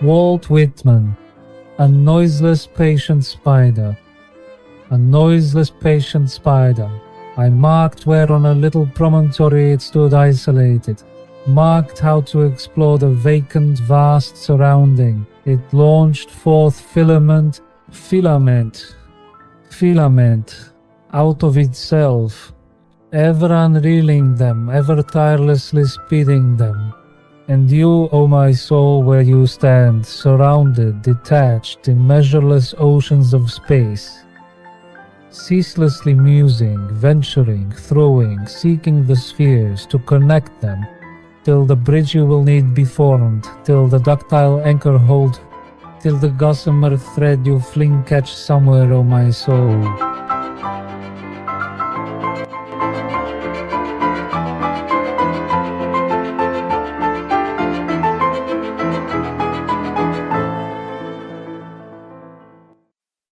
Walt Whitman. A noiseless patient spider. A noiseless patient spider. I marked where on a little promontory it stood isolated, marked how to explore the vacant, vast surrounding. It launched forth filament, out of itself, ever unreeling them, ever tirelessly speeding them. And you, O my soul, where you stand, surrounded, detached in measureless oceans of space, ceaselessly musing, venturing, throwing, seeking the spheres to connect them, till the bridge you will need be formed, till the ductile anchor hold, till the gossamer thread you fling catch somewhere, O my soul.